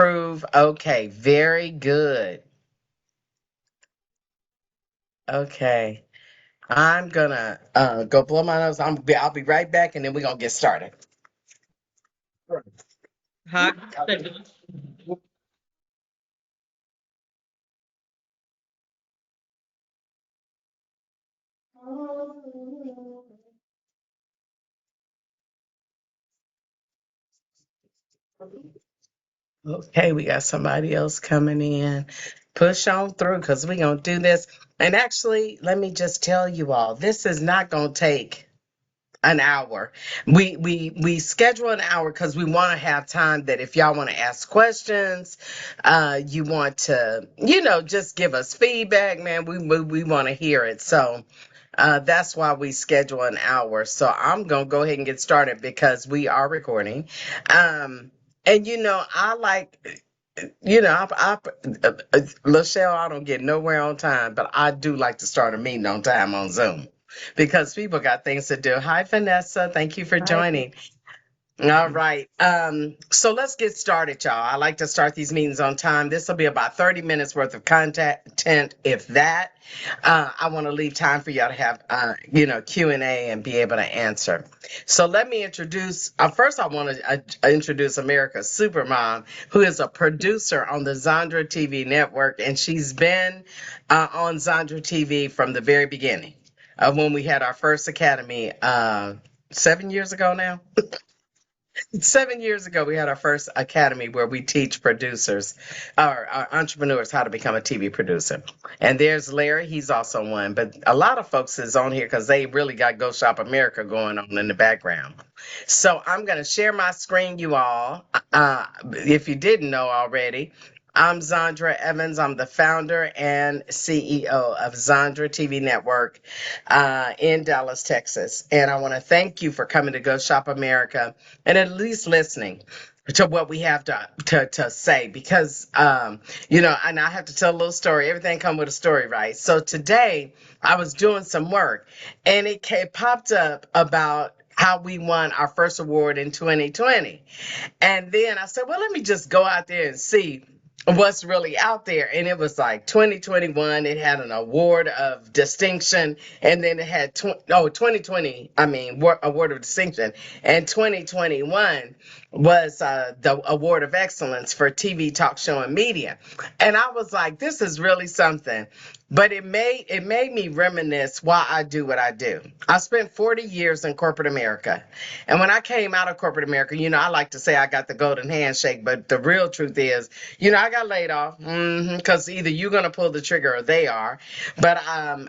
approve. Okay, very good. Okay. I'm gonna go blow my nose. I'll be right back, and then we're gonna get started. Hi. Okay, we got somebody else coming in. Push on through because we're gonna do this. And actually, let me just tell you all, this is not gonna take an hour. We schedule an hour because we want to have time that if y'all want to ask questions, you want to, just give us feedback, man. We want to hear it. So that's why we schedule an hour. So I'm gonna go ahead and get started because we are recording. And I like, Lachelle, I don't get nowhere on time, but I do like to start a meeting on time on Zoom because people got things to do. Hi, Vanessa. Thank you for Hi. joining. All right. So let's get started, y'all. I like to start these meetings on time. This will be about 30 minutes worth of content, if that. I want to leave time for y'all to have, Q&A and be able to answer. So let me introduce, first I want to introduce America's Supermom, who is a producer on the Zandra TV network, and she's been on Zandra TV from the very beginning of when we had our first academy 7 years ago now. 7 years ago, we had our first academy where we teach producers or entrepreneurs how to become a TV producer. And there's Larry, he's also one. But a lot of folks is on here because they really got Go Shop America going on in the background. So I'm going to share my screen, you all. If you didn't know already, I'm Zandra Evans. I'm the founder and CEO of Zandra TV Network in Dallas, Texas. And I want to thank you for coming to Go Shop America and at least listening to what we have to say because and I have to tell a little story. Everything come with a story, right? So today I was doing some work and it popped up about how we won our first award in 2020. And then I said, well, let me just go out there and see what's really out there. And it was like 2021, it had an award of distinction. And then it had 2020, award of distinction. And 2021 was the award of excellence for TV, talk show, and media. And I was like, this is really something. But it made me reminisce why I do what I do. I spent 40 years in corporate America. And when I came out of corporate America, I like to say I got the golden handshake, but the real truth is, I got laid off because either you're going to pull the trigger or they are. But I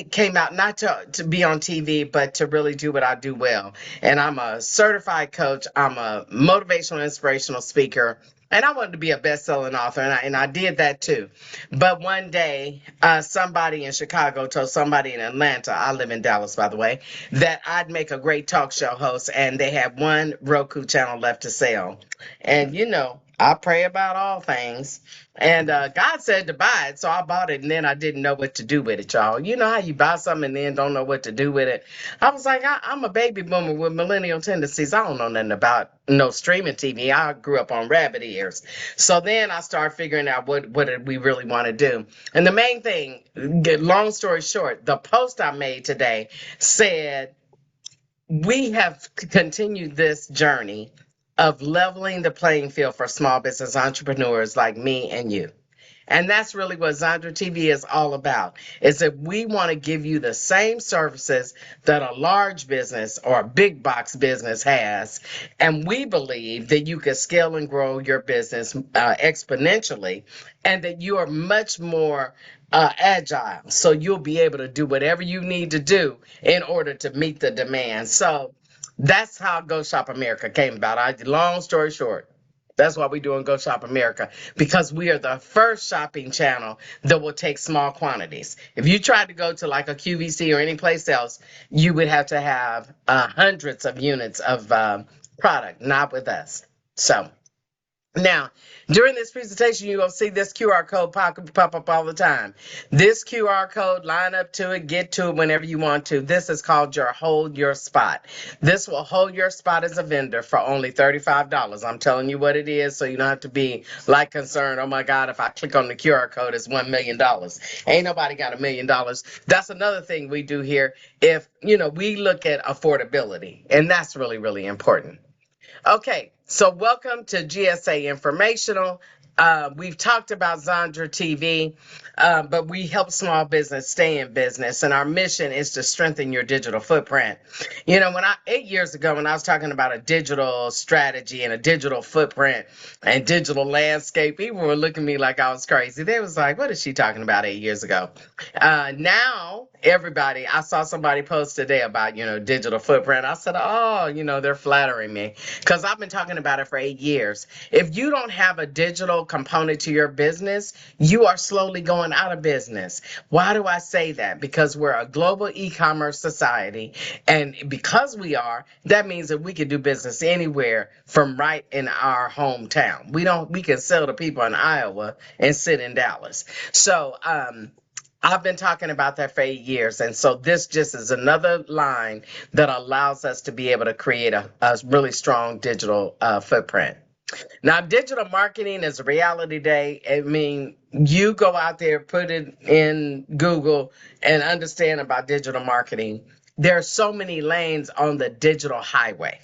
came out not to be on TV, but to really do what I do well. And I'm a certified coach. I'm a motivational, inspirational speaker. And I wanted to be a best-selling author, and I did that too. But one day, somebody in Chicago told somebody in Atlanta, I live in Dallas, by the way, that I'd make a great talk show host, and they had one Roku channel left to sell. And I pray about all things. And God said to buy it, so I bought it, and then I didn't know what to do with it, y'all. You know how you buy something and then don't know what to do with it? I was like, I'm a baby boomer with millennial tendencies. I don't know nothing about no streaming TV. I grew up on rabbit ears. So then I started figuring out what did we really want to do. And the main thing, long story short, the post I made today said, we have continued this journey of leveling the playing field for small business entrepreneurs like me and you. And that's really what Zandra TV is all about, is that we want to give you the same services that a large business or a big box business has. And we believe that you can scale and grow your business exponentially and that you are much more agile. So you'll be able to do whatever you need to do in order to meet the demand. So that's how Go Shop America came about. Long story short. That's why we're doing Go Shop America, because we are the first shopping channel that will take small quantities. If you tried to go to like a QVC or any place else, you would have to have hundreds of units of product, not with us. So Now, during this presentation, you're going to see this QR code pop up all the time. This QR code, line up to it, get to it whenever you want to. This is called your Hold Your Spot. This will hold your spot as a vendor for only $35. I'm telling you what it is, so you don't have to be like concerned, oh my God, if I click on the QR code, it's $1 million. Ain't nobody got $1 million. That's another thing we do here. If, we look at affordability, and that's really, really important. Okay, so welcome to GSA Informational. We've talked about Zandra TV, but we help small business stay in business, and our mission is to strengthen your digital footprint. 8 years ago, when I was talking about a digital strategy and a digital footprint and digital landscape, people were looking at me like I was crazy. They was like, "What is she talking about 8 years ago?" Now, everybody, I saw somebody post today about, digital footprint. I said, "Oh, they're flattering me." Because I've been talking about it for 8 years. If you don't have a digital component to your business, you are slowly going out of business. Why do I say that? Because we're a global e-commerce society. And because we are, that means that we can do business anywhere from right in our hometown. We can sell to people in Iowa and sit in Dallas. So, I've been talking about that for 8 years. And so this just is another line that allows us to be able to create a really strong digital footprint. Now, digital marketing is a reality day. I mean, you go out there, put it in Google and understand about digital marketing. There are so many lanes on the digital highway.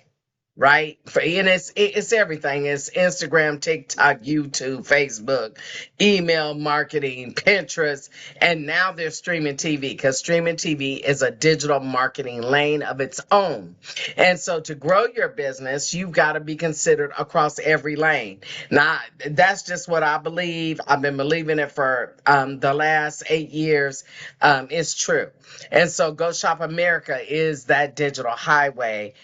Right? And it's everything. It's Instagram, TikTok, YouTube, Facebook, email marketing, Pinterest, and now they're streaming TV, because streaming TV is a digital marketing lane of its own. And so to grow your business, you've got to be considered across every lane. Now, that's just what I believe. I've been believing it for the last 8 years. It's true. And so Go Shop America is that digital highway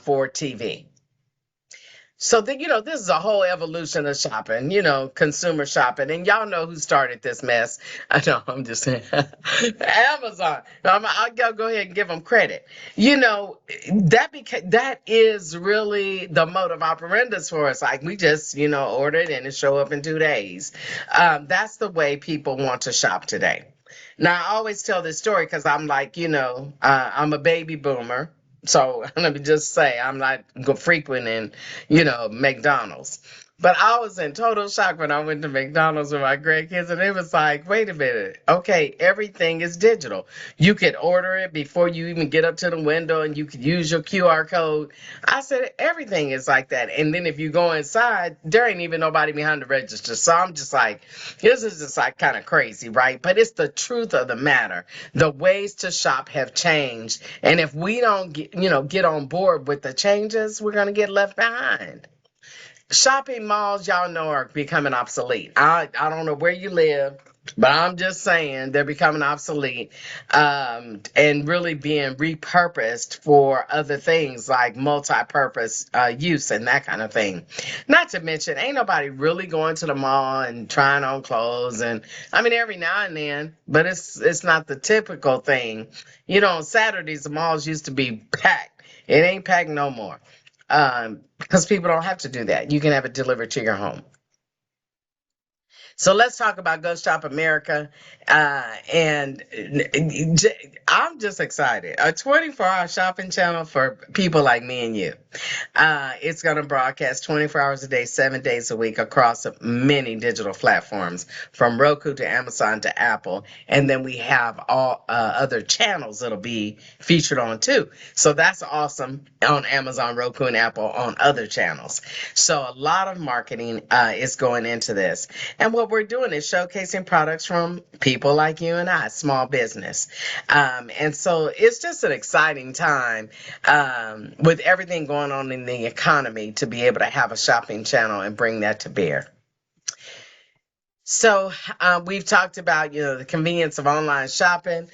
for TV. So this is a whole evolution of shopping, consumer shopping, and y'all know who started this mess. I know, I'm just saying, Amazon. I'll go ahead and give them credit. That is really the modus operandi for us. Like, we just order it and it show up in 2 days. That's the way people want to shop today. Now, I always tell this story because I'm like, I'm a baby boomer. So let me just say, I'm not frequenting, McDonald's. But I was in total shock when I went to McDonald's with my grandkids, and it was like, wait a minute. Okay, everything is digital. You could order it before you even get up to the window, and you could use your QR code. I said, everything is like that. And then if you go inside, there ain't even nobody behind the register. So I'm just like, this is just like kind of crazy, right? But it's the truth of the matter. The ways to shop have changed. And if we don't get on board with the changes, we're going to get left behind. Shopping malls, y'all know, are becoming obsolete. I don't know where you live, but I'm just saying they're becoming obsolete, and really being repurposed for other things like multi-purpose use and that kind of thing. Not to mention, ain't nobody really going to the mall and trying on clothes. And I mean, every now and then, but it's not the typical thing. On Saturdays, the malls used to be packed. It ain't packed no more. Because people don't have to do that. You can have it delivered to your home. So let's talk about Go Shop America. And I'm just excited. A 24-hour shopping channel for people like me and you. It's going to broadcast 24 hours a day, 7 days a week across many digital platforms, from Roku to Amazon to Apple. And then we have all other channels that'll be featured on too. So that's awesome, on Amazon, Roku, and Apple, on other channels. So a lot of marketing is going into this. And what we're doing is showcasing products from people like you and I, small business. And so it's just an exciting time, with everything going on in the economy, to be able to have a shopping channel and bring that to bear. So we've talked about, the convenience of online shopping.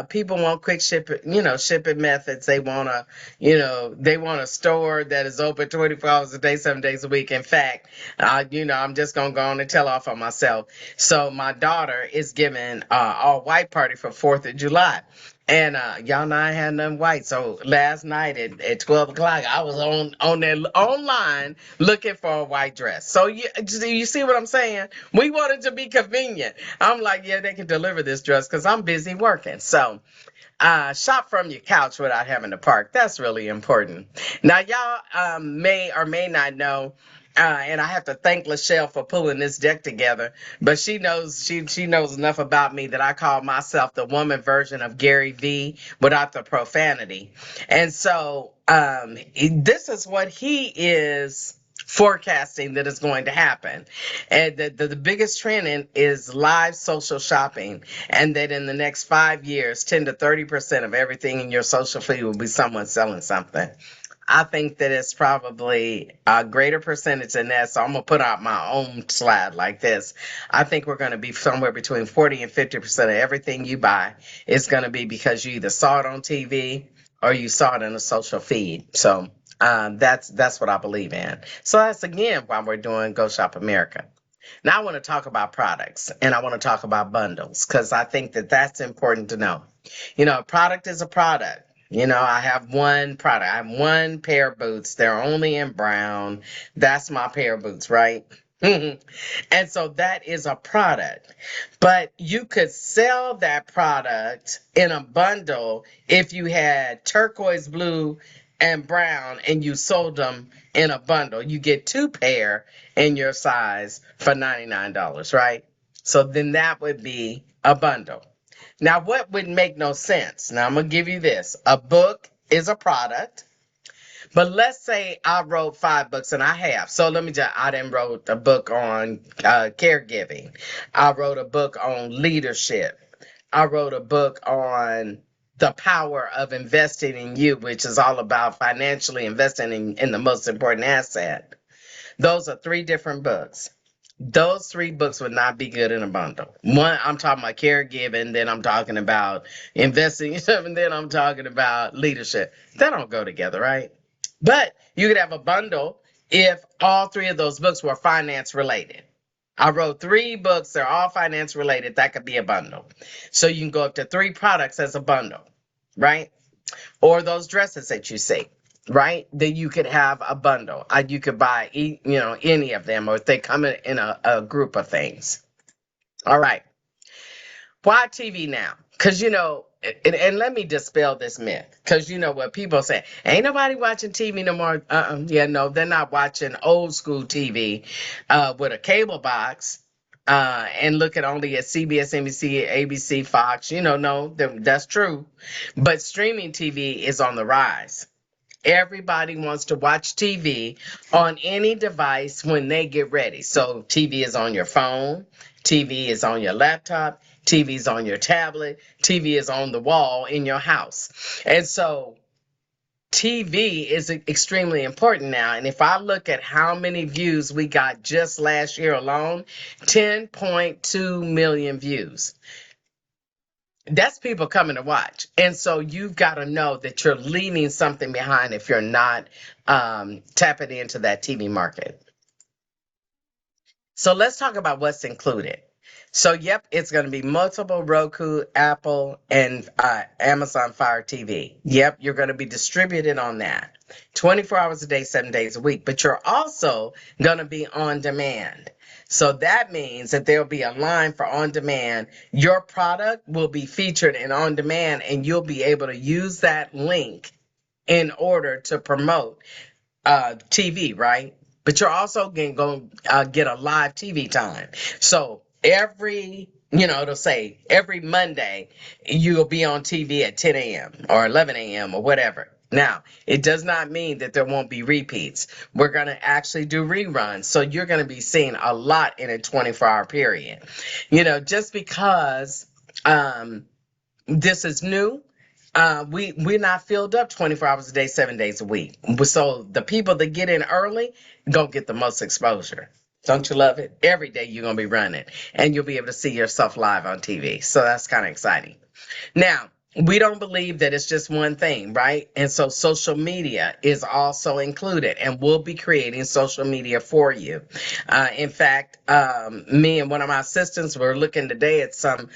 People want quick shipping methods. They want a store that is open 24 hours a day, 7 days a week. In fact, I'm just going to go on and tell off on myself. So my daughter is giving all white party for 4th of July. And y'all know I had nothing white. So last night at 12 o'clock, I was on there online looking for a white dress. So you see what I'm saying? We wanted to be convenient. I'm like, yeah, they can deliver this dress because I'm busy working. So shop from your couch without having to park. That's really important. Now, y'all may or may not know, and I have to thank Lachelle for pulling this deck together. But she knows she knows enough about me that I call myself the woman version of Gary V without the profanity. And so this is what he is forecasting that is going to happen. And the biggest trend is live social shopping, and that in the next 5 years, 10 to 30% of everything in your social feed will be someone selling something. I think that it's probably a greater percentage than that. So I'm going to put out my own slide like this. I think we're going to be somewhere between 40 and 50% of everything you buy is going to be because you either saw it on TV or you saw it in a social feed. So that's what I believe in. So that's again why we're doing Go Shop America. Now I want to talk about products, and I want to talk about bundles because I think that that's important to know. A product is a product. I have one product. I have one pair of boots. They're only in brown. That's my pair of boots, right? And so that is a product. But you could sell that product in a bundle if you had turquoise blue and brown and you sold them in a bundle. You get two pair in your size for $99, right? So then that would be a bundle. Now, what would make no sense? Now, I'm going to give you this. A book is a product, but let's say I wrote 5 books, and I have. So I didn't wrote a book on caregiving. I wrote a book on leadership. I wrote a book on the power of investing in you, which is all about financially investing in the most important asset. Those are 3 different books. Those 3 books would not be good in a bundle. One, I'm talking about caregiving, then I'm talking about investing, and then I'm talking about leadership. They don't go together, right? But you could have a bundle if all 3 of those books were finance related. I wrote 3 books, they're all finance related. That could be a bundle. So you can go up to 3 products as a bundle, right? Or those dresses that you see, right? Then you could have a bundle. You could buy, any of them, or if they come in a group of things. All right. Why TV now? Because, and let me dispel this myth. Because what people say, ain't nobody watching TV no more. Yeah, no, they're not watching old school TV with a cable box and looking only at CBS, NBC, ABC, Fox. No, that's true. But streaming TV is on the rise. Everybody wants to watch TV on any device when they get ready. So TV is on your phone, TV is on your laptop, TV is on your tablet, TV is on the wall in your house. And so TV is extremely important now. And if I look at how many views we got just last year alone, 10.2 million views. That's people coming to watch. And so you've got to know that you're leaving something behind if you're not tapping into that TV market. So let's talk about what's included. So, yep, it's going to be multiple Roku, Apple, and Amazon Fire TV. Yep, you're going to be distributed on that 24 hours a day, 7 days a week. But you're also going to be on demand. So that means that there'll be a line for on demand. Your product will be featured in on demand, and you'll be able to use that link in order to promote TV, right? But you're also going to get a live TV time. So it'll say every Monday you'll be on TV at 10 a.m. or 11 a.m. or whatever. Now, it does not mean that there won't be repeats. We're going to actually do reruns. So you're going to be seeing a lot in a 24-hour period. Just because this is new, we're not filled up 24 hours a day, 7 days a week. So the people that get in early gonna get the most exposure. Don't you love it? Every day you're gonna be running, and you'll be able to see yourself live on TV. So that's kind of exciting. Now, we don't believe that it's just one thing, right? And so social media is also included, and we'll be creating social media for you. In fact, me and one of my assistants were looking today at some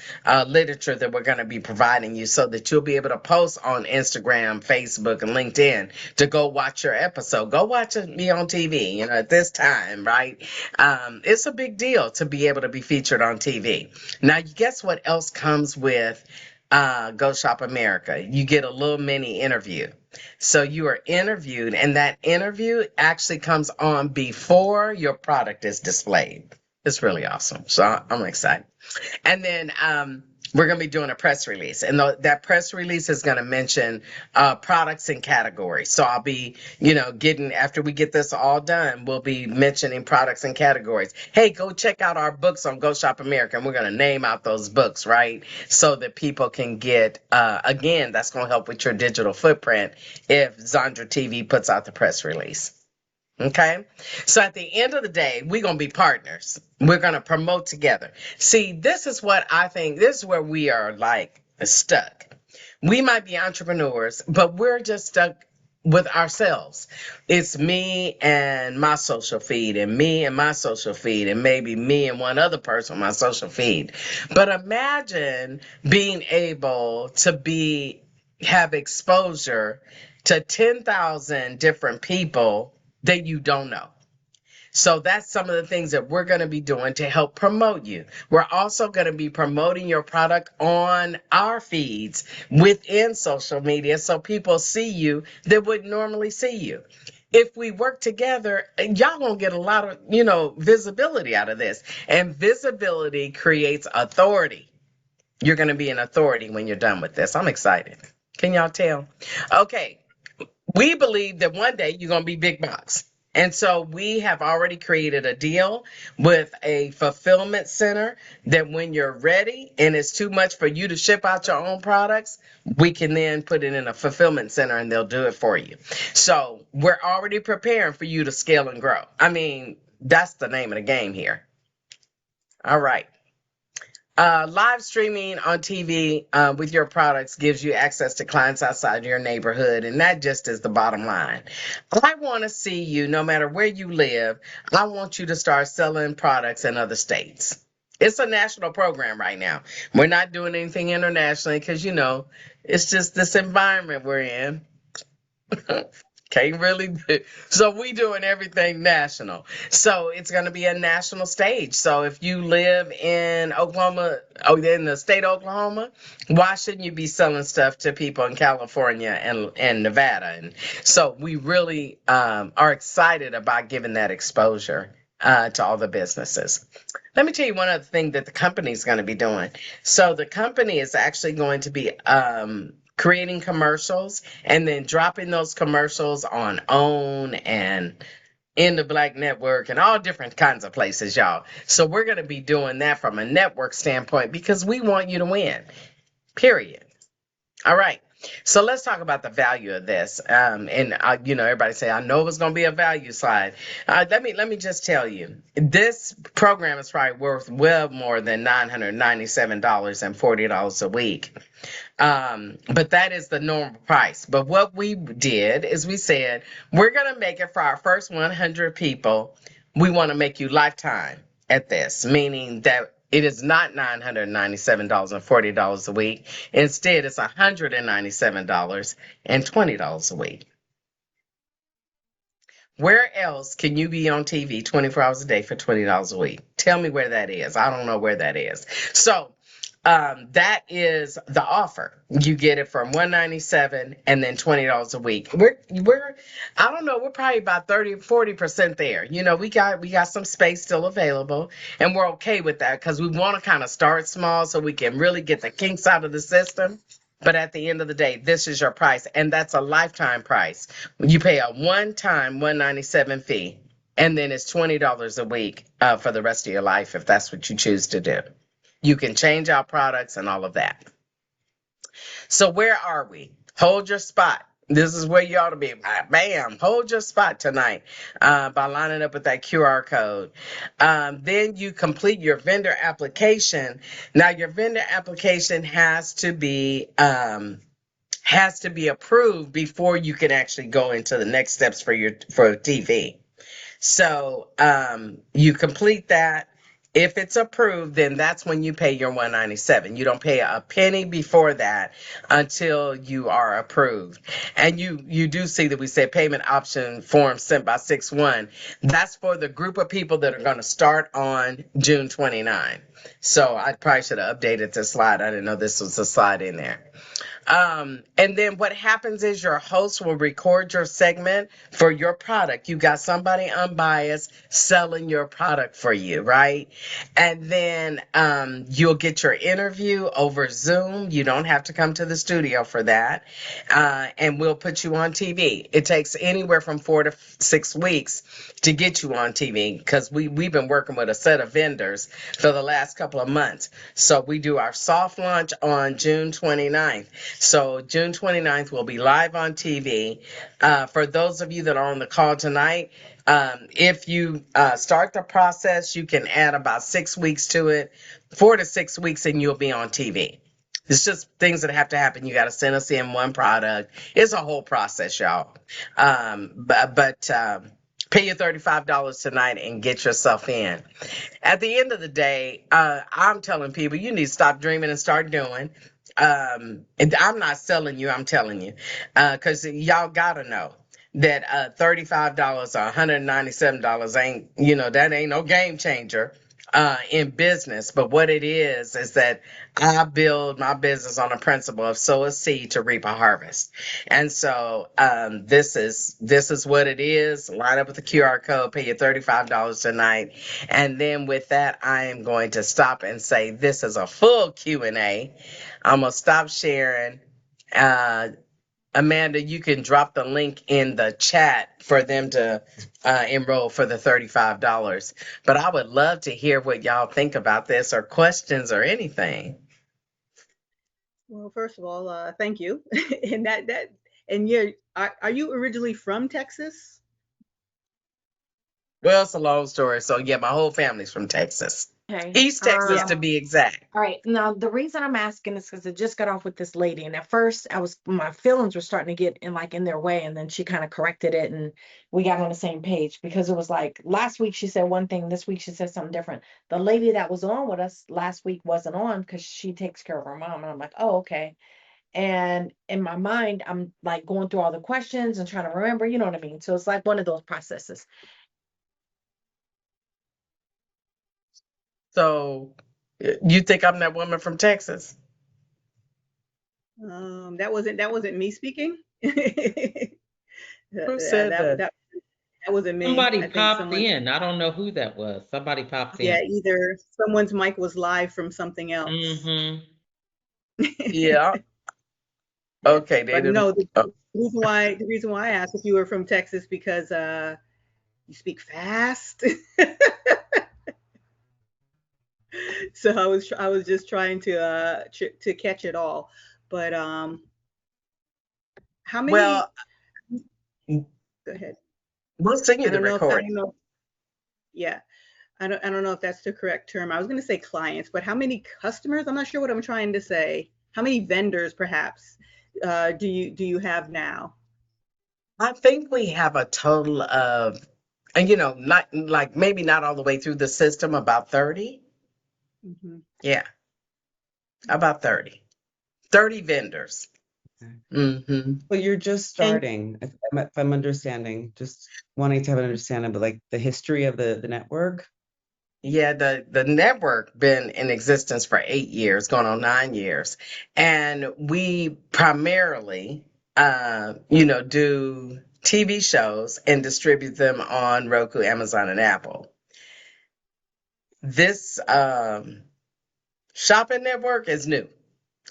literature that we're going to be providing you so that you'll be able to post on Instagram, Facebook, and LinkedIn to go watch your episode. Go watch me on TV, at this time, right? It's a big deal to be able to be featured on TV. Now, guess what else comes with Go Shop America? You get a little mini interview. So you are interviewed, and that interview actually comes on before your product is displayed. It's really awesome. So I'm excited. And then we're going to be doing a press release. And that press release is going to mention products and categories. So I'll be, after we get this all done, we'll be mentioning products and categories. Hey, go check out our books on Go Shop America. And we're going to name out those books, right? So that people can get, again, that's going to help with your digital footprint if Zandra TV puts out the press release. Okay. So at the end of the day, we're going to be partners. We're going to promote together. See, this is what I think, this is where we are like stuck. We might be entrepreneurs, but we're just stuck with ourselves. It's me and my social feed, and me and my social feed, and maybe me and one other person on my social feed. But imagine being able to have exposure to 10,000 different people that you don't know. So that's some of the things that we're going to be doing to help promote you. We're also going to be promoting your product on our feeds within social media so people see you that wouldn't normally see you. If we work together, y'all gonna get a lot of, visibility out of this. And visibility creates authority. You're going to be an authority when you're done with this. I'm excited. Can y'all tell? Okay. We believe that one day you're going to be big box. And so we have already created a deal with a fulfillment center that when you're ready and it's too much for you to ship out your own products, we can then put it in a fulfillment center and they'll do it for you. So we're already preparing for you to scale and grow. I mean, that's the name of the game here. All right. Live streaming on TV with your products gives you access to clients outside your neighborhood, and that just is the bottom line. I want to see you, no matter where you live, I want you to start selling products in other states. It's a national program right now. We're not doing anything internationally because, it's just this environment we're in. Can't really do. So we doing everything national. So it's going to be a national stage. So if you live in Oklahoma, in the state of Oklahoma, why shouldn't you be selling stuff to people in California and Nevada? And so we really are excited about giving that exposure to all the businesses. Let me tell you one other thing that the company is going to be doing. So the company is actually going to be creating commercials and then dropping those commercials on OWN and in the Black Network and all different kinds of places, y'all. So we're going to be doing that from a network standpoint because we want you to win, period. All right. So let's talk about the value of this. Everybody say, I know it's going to be a value slide. Let me just tell you, this program is probably worth well more than $997.40 a week. But that is the normal price. But what we did is we said, we're going to make it for our first 100 people. We want to make you lifetime at this, meaning that it is not $997.40 a week. Instead, it's $197.20 a week. Where else can you be on TV 24 hours a day for $20 a week? Tell me where that is. I don't know where that is. So that is the offer. You get it from $197 and then $20 a week. We're I don't know, we're probably about 30-40% there. We got some space still available, and we're okay with that because we want to kind of start small so we can really get the kinks out of the system. But at the end of the day, this is your price, and that's a lifetime price. You pay a one-time $197 fee, and then it's $20 a week for the rest of your life if that's what you choose to do. You can change out products and all of that. So where are we? Hold your spot. This is where you ought to be. Bam, hold your spot tonight by lining up with that QR code. Then you complete your vendor application. Now, your vendor application has to be approved before you can actually go into the next steps for TV. So you complete that. If it's approved, then that's when you pay your $197. You don't pay a penny before that until you are approved. And you do see that we said payment option form sent by 6/1. That's for the group of people that are going to start on June 29. So I probably should have updated this slide. I didn't know this was a slide in there. And then what happens is your host will record your segment for your product. You got somebody unbiased selling your product for you, right? And then you'll get your interview over Zoom. You don't have to come to the studio for that. And we'll put you on TV. It takes anywhere from 4 to 6 weeks to get you on TV because we've been working with a set of vendors for the last couple of months. So we do our soft launch on June 29th. So June 29th, we'll be live on TV. For those of you that are on the call tonight, if you start the process, you can add about 6 weeks to it, 4 to 6 weeks, and you'll be on TV. It's just things that have to happen. You got to send us in one product. It's a whole process, y'all. But pay your $35 tonight and get yourself in. At the end of the day, I'm telling people you need to stop dreaming and start doing. And I'm not selling you, I'm telling you, because y'all gotta know that $35 or $197 ain't, that ain't no game changer in business. But what it is that I build my business on a principle of sow a seed to reap a harvest. And so this is what it is. Line up with the QR code, pay your $35 tonight. And then with that, I am going to stop and say this is a full Q&A. I'm going to stop sharing. Amanda, you can drop the link in the chat for them to enroll for the $35. But I would love to hear what y'all think about this or questions or anything. Well, first of all, thank you. And are you originally from Texas? Well, it's a long story. So yeah, my whole family's from Texas. Okay. East Texas to be exact. All right. Now, the reason I'm asking is because I just got off with this lady, and at first my feelings were starting to get in their way, and then she kind of corrected it, and we got on the same page because it was like last week she said one thing, this week she said something different. The lady that was on with us last week wasn't on because she takes care of her mom, and I'm like, oh, okay. And in my mind, I'm like going through all the questions and trying to remember, you know what I mean? So it's like one of those processes. So you think I'm that woman from Texas? That wasn't me speaking. Who said that? That wasn't me. Somebody popped in. I don't know who that was. Somebody popped in. Yeah, either someone's mic was live from something else. Mm-hmm. Yeah. Okay. But no, the reason why I asked if you were from Texas because you speak fast. So I was just trying to catch it all. But how many? Well, go ahead. We'll send you the recording. Yeah, I don't know if that's the correct term. I was going to say clients, but how many customers? I'm not sure what I'm trying to say. How many vendors, perhaps, do you have now? I think we have a total of, not like maybe not all the way through the system, about 30. Mm-hmm. Yeah, about 30 vendors. Mm-hmm. Well, you're just starting, if I'm understanding, just wanting to have an understanding, but like the history of the network. Yeah, the network been in existence for 8 years, going on 9 years, and we primarily, do TV shows and distribute them on Roku, Amazon, and Apple. This shopping network is new.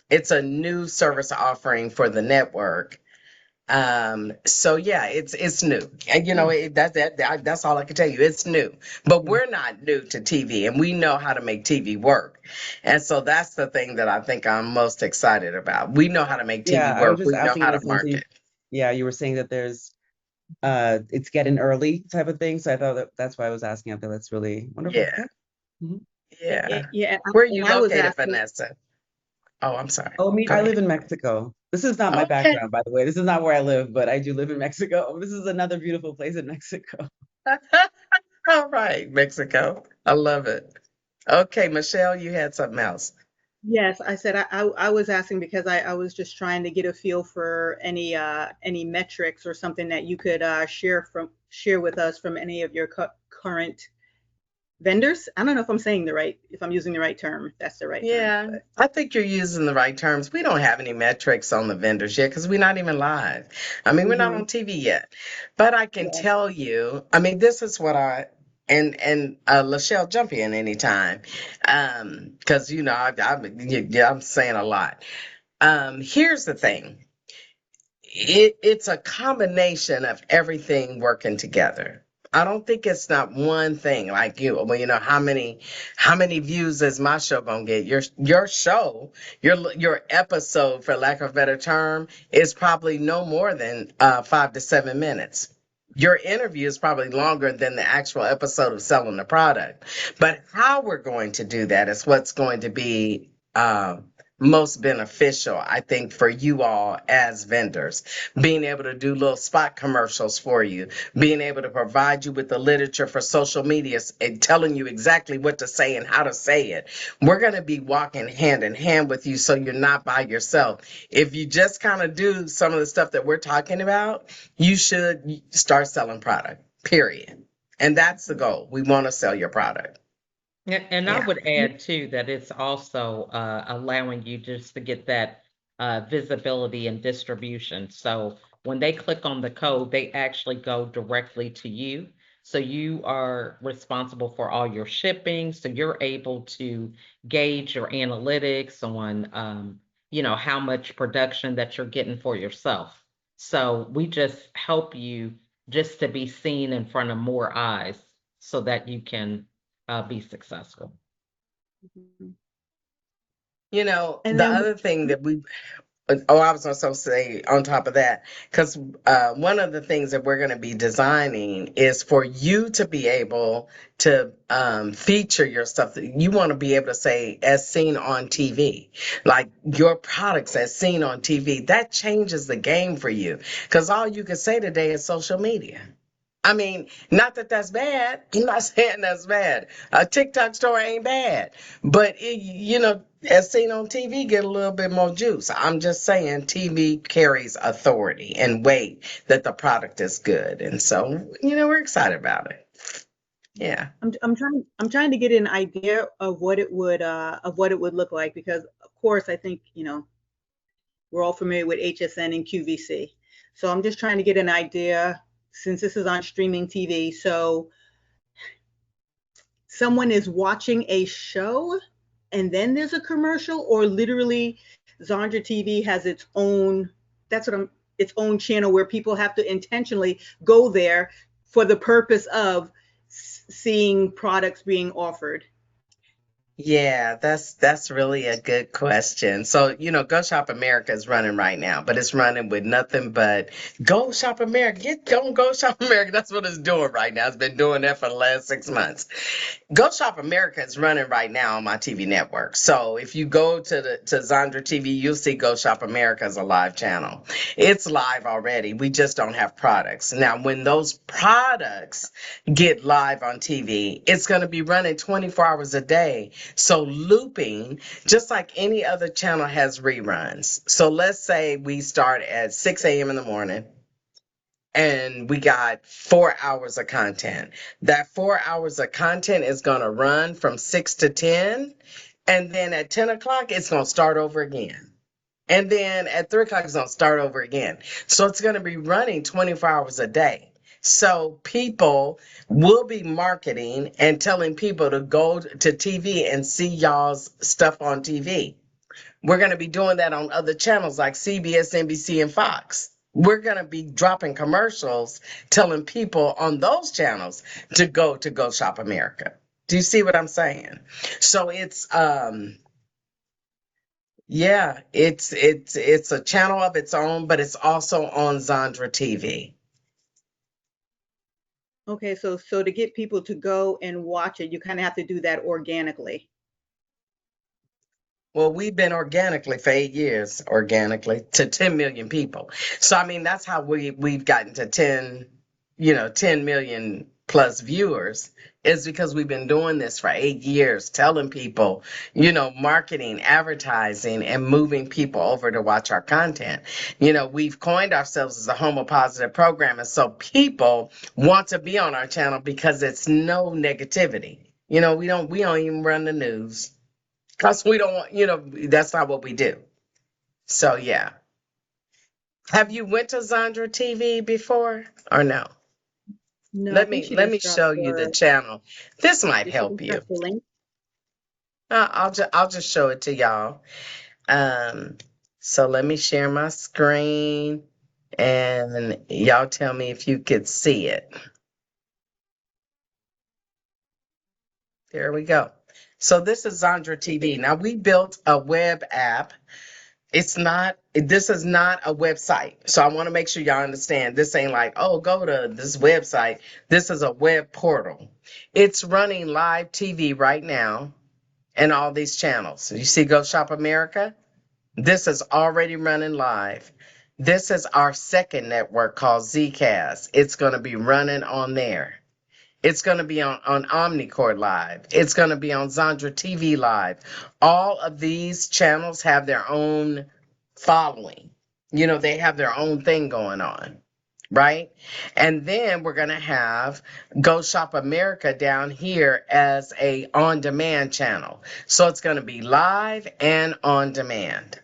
It's a new service offering for the network. So yeah, it's new, and that's all I can tell you. It's new, but we're not new to TV, and we know how to make TV work, and so that's the thing that I think I'm most excited about. We know how to make TV work. We know how to market. yeah, you were saying that there's it's getting early type of thing. So I thought that's why I was asking. I thought that's really wonderful. Yeah, Yeah. Mhm. yeah. Yeah, Where are you and I was located, asking. Vanessa? Oh, I'm sorry. Oh, me, Go I live ahead. in Mexico. This is not my Okay. background, by the way. This is not where I live, but I do live in Mexico. This is another beautiful place in Mexico. All right, Mexico. I love it. Okay, Michelle, you had something else. Yes, I said I was asking because I was just trying to get a feel for any metrics or something that you could share with us from any of your current vendors. I don't know if I'm saying if I'm using the right term, if that's the right term, Yeah, but I think you're using the right terms. We don't have any metrics on the vendors yet because we're not even live. I mean, we're not hmm on TV yet. But I can yeah. tell you, I mean, this is what and Lachelle, jump in anytime. Because I'm saying a lot. Here's the thing. It's a combination of everything working together. I don't think it's not one thing like well, how many views is my show gonna get? Your show, your episode, for lack of a better term, is probably no more than 5 to 7 minutes. Your interview is probably longer than the actual episode of selling the product. But how we're going to do that is what's going to be most beneficial, I think, for you all as vendors. Being able to do little spot commercials for you, being able to provide you with the literature for social media and telling you exactly what to say and how to say it. We're going to be walking hand in hand with you so you're not by yourself. If you just kind of do some of the stuff that we're talking about, you should start selling product, period. And that's the goal. We want to sell your product. And I Yeah. would add too that it's also allowing you just to get that visibility and distribution. So when they click on the code, they actually go directly to you. So you are responsible for all your shipping. So you're able to gauge your analytics on, how much production that you're getting for yourself. So we just help you just to be seen in front of more eyes so that you can be successful. Mhm. And The then other thing that I was also say on top of that, because one of the things that we're going to be designing is for you to be able to feature your stuff. You want to be able to say, as seen on TV, like your products as seen on TV. That changes the game for you because all you can say today is social media. I mean, not that that's bad. I'm not saying that's bad. A TikTok story ain't bad, but as seen on TV, get a little bit more juice. I'm just saying, TV carries authority and weight that the product is good, and so we're excited about it. Yeah. I'm trying to get an idea of what it would look like because of course I think we're all familiar with HSN and QVC. So I'm just trying to get an idea since this is on streaming TV. So someone is watching a show and then there's a commercial, or literally Zandra TV has that's what I'm its own channel where people have to intentionally go there for the purpose of seeing products being offered. Yeah, that's really a good question. So, Go Shop America is running right now, but it's running with nothing but Go Shop America. Go Shop America. That's what it's doing right now. It's been doing that for the last 6 months. Go Shop America is running right now on my TV network. So if you go to Zandra TV, you'll see Go Shop America as a live channel. It's live already. We just don't have products. Now, when those products get live on TV, it's going to be running 24 hours a day. So looping, just like any other channel, has reruns. So let's say we start at 6 a.m. in the morning and we got 4 hours of content. That 4 hours of content is going to run from 6 to 10. And then at 10 o'clock, it's going to start over again. And then at 3 o'clock, it's going to start over again. So it's going to be running 24 hours a day. So people will be marketing and telling people to go to TV and see y'all's stuff on TV. We're going to be doing that on other channels like CBS, NBC, and Fox. We're going to be dropping commercials telling people on those channels to Go Shop America. Do you see what I'm saying? So Yeah, it's a channel of its own, but it's also on Zandra TV. Okay, so to get people to go and watch it, you kind of have to do that organically. Well, we've been organically for 8 years, organically to 10 million people. So I mean, that's how we've gotten to 10 million plus viewers is because we've been doing this for 8 years, telling people, marketing, advertising, and moving people over to watch our content. We've coined ourselves as a homo positive program, and so people want to be on our channel because it's no negativity. We don't even run the news. Because we don't want, that's not what we do. So yeah. Have you went to Zandra TV before or no? No, I Let think me she let just me dropped show you the the, channel. This might did she help just you. drop the link? I'll just show it to y'all. Um, so let me share my screen and y'all tell me if you could see it. There we go. So this is Zandra TV. Now we built a web app. This is not a website. So I want to make sure y'all understand this ain't like, oh, go to this website. This is a web portal. It's running live TV right now and all these channels. You see Go Shop America? This is already running live. This is our second network called Zcast. It's going to be running on there. It's going to be on Omnicord Live. It's going to be on Zandra TV Live. All of these channels have their own following. They have their own thing going on, right? And then we're going to have Go Shop America down here as a on-demand channel. So it's going to be live and on demand.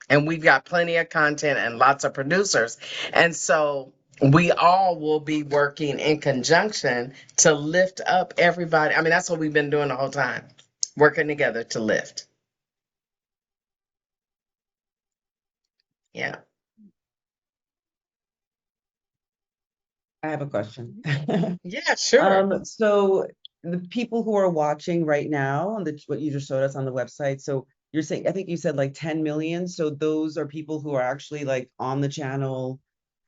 And we've got plenty of content and lots of producers. And so we all will be working in conjunction to lift up everybody. I mean, that's what we've been doing the whole time, working together to lift. Yeah. I have a question. Yeah, sure. So the people who are watching right now on what you just showed us on the website, so you're saying, I think you said like 10 million. So those are people who are actually like on the channel,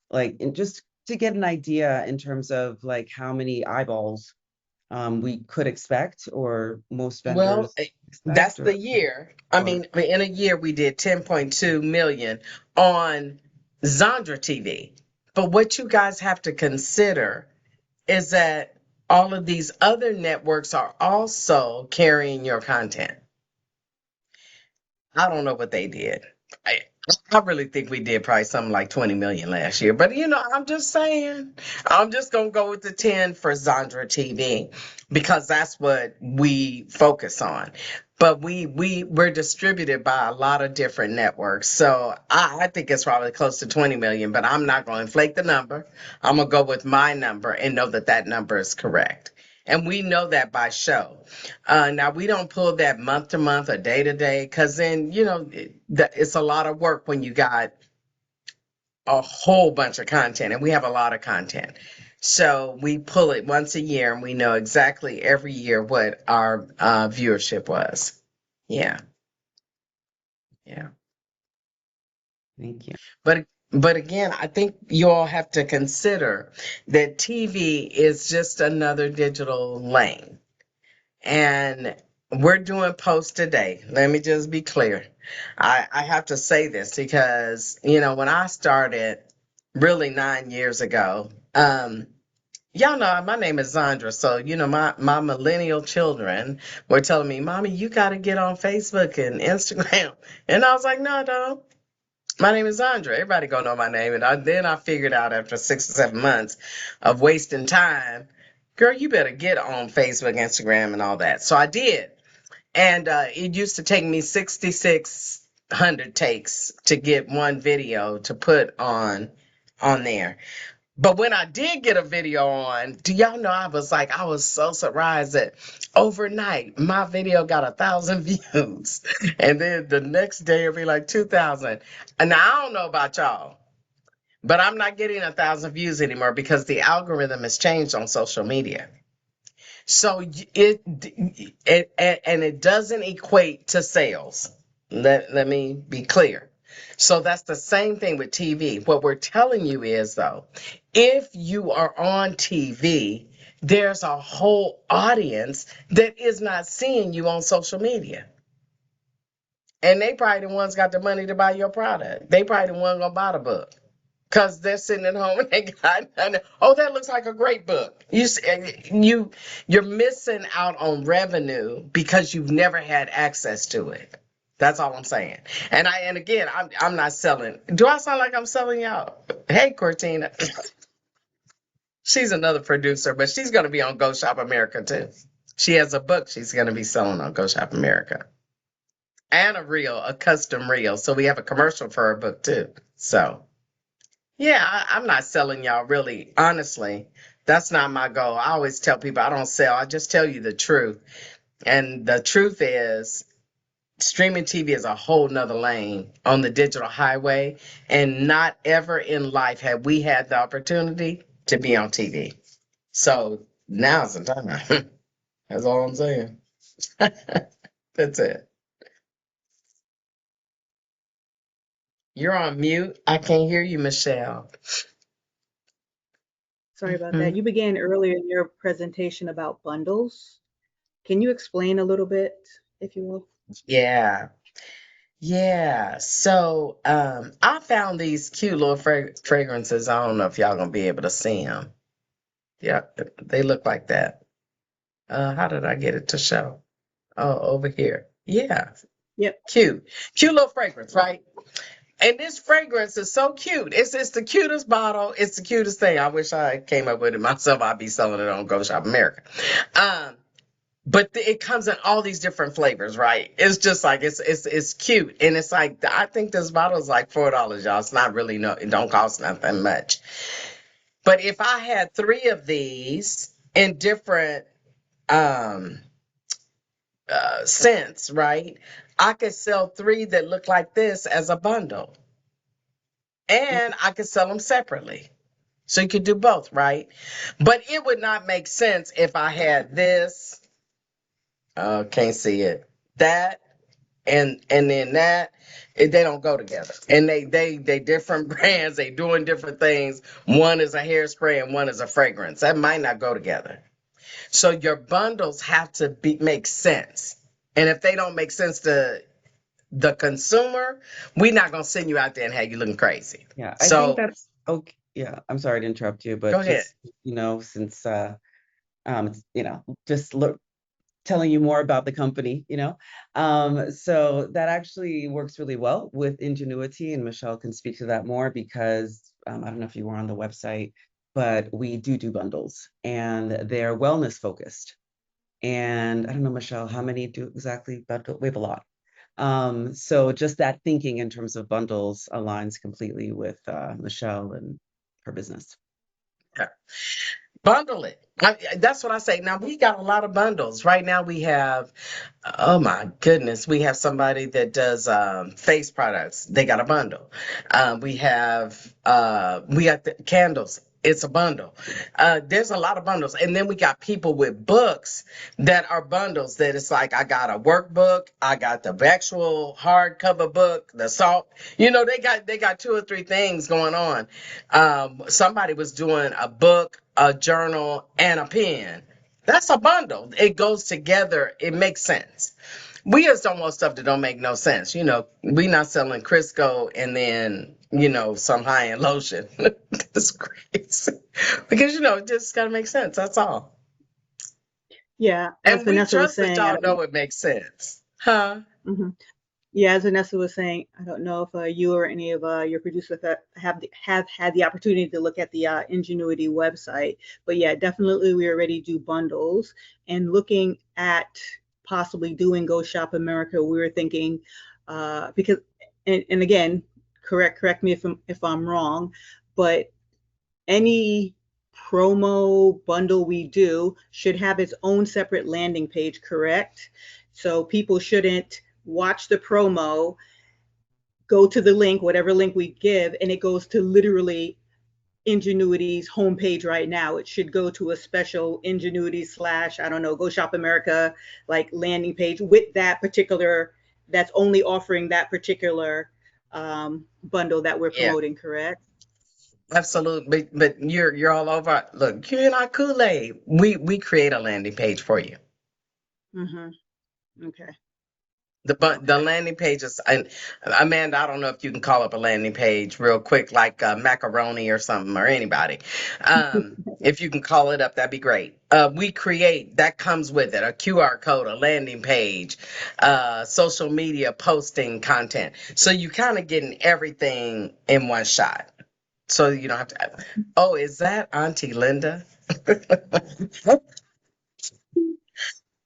like, and just to get an idea in terms of like how many eyeballs we could expect or most Well, vendors that's expect the year. I or mean, in a year we did 10.2 million on Zandra TV. But what you guys have to consider is that all of these other networks are also carrying your content. I don't know what they did. I, I really think we did probably something like 20 million last year. But I'm just saying, I'm just gonna go with the 10 for Zandra TV because that's what we focus on. But we're distributed by a lot of different networks. So I think it's probably close to 20 million, but I'm not gonna inflate the number. I'm gonna go with my number and know that that number is correct. And we know that by show. Now we don't pull that month to month or day to day because then it's a lot of work when you got a whole bunch of content, and we have a lot of content. So we pull it once a year, and we know exactly every year what our viewership was. Yeah, yeah. thank you. But again, I think you all have to consider that TV is just another digital lane. And we're doing posts today. Let me just be clear. I have to say this because, when I started really 9 years ago, y'all know my name is Zandra. So, my millennial children were telling me, Mommy, you got to get on Facebook and Instagram. And I was like, no, I don't. My name is Zandra. Everybody gonna know my name. And then I figured out after 6 or 7 months of wasting time, girl, you better get on Facebook, Instagram, and all that. So I did. And it used to take me 6,600 takes to get one video to put on there. But when I did get a video on, do y'all know I was so surprised that overnight my video got 1,000 views. And then the next day it'll be like 2,000. And I don't know about y'all, but I'm not getting 1,000 views anymore because the algorithm has changed on social media. So it doesn't equate to sales. Let me be clear. So that's the same thing with TV. What we're telling you is, though, if you are on TV, there's a whole audience that is not seeing you on social media. And they probably the ones got the money to buy your product. They probably the one gonna buy the book. Because they're sitting at home and they got, oh, that looks like a great book. You're missing out on revenue because you've never had access to it. That's all I'm saying. And again, I'm not selling. Do I sound like I'm selling y'all? Hey, Cortina. She's another producer, but she's gonna be on Go Shop America too. She has a book she's gonna be selling on Go Shop America. And a custom reel. So we have a commercial for her book too. So yeah, I'm not selling y'all really. Honestly, that's not my goal. I always tell people I don't sell. I just tell you the truth. And the truth is streaming TV is a whole nother lane on the digital highway. And not ever in life have we had the opportunity to be on TV. So now's the time. That's all I'm saying. That's it. You're on mute. I can't hear you, Michelle. Sorry about that. You began earlier in your presentation about bundles. Can you explain a little bit, if you will? Yeah. Yeah. So I found these cute little fragrances. I don't know if y'all gonna be able to see them. Yeah, they look like that. How did I get it to show? Oh, over here. Yeah. Yep. Cute. Cute little fragrance, right? And this fragrance is so cute. It's the cutest bottle. It's the cutest thing. I wish I came up with it myself. I'd be selling it on Go Shop America. But it comes in all these different flavors, right? It's just like it's cute, and it's like I think this bottle is like $4, y'all. It's not really it don't cost nothing much. But if I had 3 of these in different scents, right? I could sell 3 that look like this as a bundle, and I could sell them separately. So you could do both, right? But it would not make sense if I had this. Can't see it. That and then that they don't go together. And they different brands. They doing different things. One is a hairspray and one is a fragrance. That might not go together. So your bundles have to make sense. And if they don't make sense to the consumer, we're not gonna send you out there and have you looking crazy. Yeah, I think that's okay. Yeah, I'm sorry to interrupt you, but Go ahead. just since just telling you more about the company, so that actually works really well with IngenuiTEA, and Michelle can speak to that more because I don't know if you were on the website, but we do bundles, and they're wellness focused. And I don't know, Michelle, how many do exactly bundle? We have a lot. So just that thinking in terms of bundles aligns completely with Michelle and her business. Yeah. Bundle it. That's what I say. Now we got a lot of bundles. Right now we have, oh my goodness, we have somebody that does face products. They got a bundle. We got the candles. It's a bundle. There's a lot of bundles. And then we got people with books that are bundles that it's like, I got a workbook, I got the actual hardcover book, the salt. They got 2 or 3 things going on. Somebody was doing a book, a journal, and a pen. That's a bundle. It goes together. It makes sense. We just don't want stuff that don't make no sense. We not selling Crisco and then, some high-end lotion. That's crazy. Because, it just got to make sense. That's all. Yeah. And As we Vanessa was trust that saying, y'all know it makes sense. Huh? Yeah, as Vanessa was saying, I don't know if you or any of your producers have had the opportunity to look at the IngenuiTEA website, but yeah, definitely we already do bundles. And looking at possibly doing Go Shop America, we were thinking because and again, correct me if I'm wrong, but any promo bundle we do should have its own separate landing page, correct? So people shouldn't watch the promo, go to the link, whatever link we give, and it goes to literally IngenuiTEA's homepage right now. It should go to a special IngenuiTEA / I don't know, Go Shop America like landing page with that particular that's only offering that particular bundle that we're Yeah, promoting, correct? absolutely. But you're all over. Look, you're in our Kool-Aid. We create a landing page for you. Okay. The Okay. landing pages, and Amanda, I don't know if you can call up a landing page real quick, like macaroni or something, or anybody. If you can call it up, that'd be great. We create, that comes with it, a QR code, a landing page, social media posting content. So you kind of getting everything in one shot. So you don't have to. Oh, is that Auntie Linda?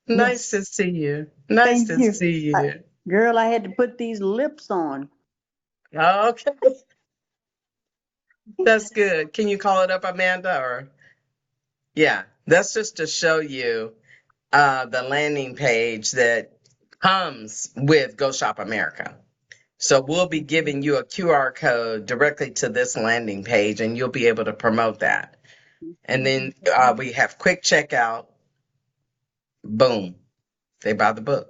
Nice Yes, to see you. Nice thank to you. see you. Girl, I had to put these lips on. Okay. That's good. Can you call it up, Amanda? Or yeah, that's just to show you the landing page that comes with Go Shop America. So we'll be giving you a QR code directly to this landing page, and you'll be able to promote that. And then we have quick checkout. Boom, they buy the book.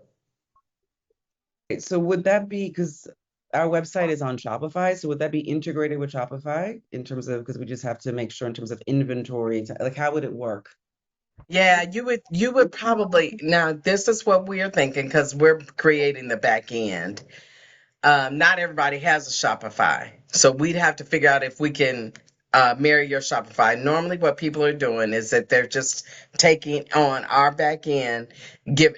So would that be, because our website is on Shopify, so would that be integrated with Shopify in terms of, because we just have to make sure in terms of inventory, like how would it work? Yeah, you would probably, now this is what we are thinking because we're creating the back end. Not everybody has a Shopify. So we'd have to figure out if we can marry your Shopify. Normally, what people are doing is that they're just taking on our back end, give,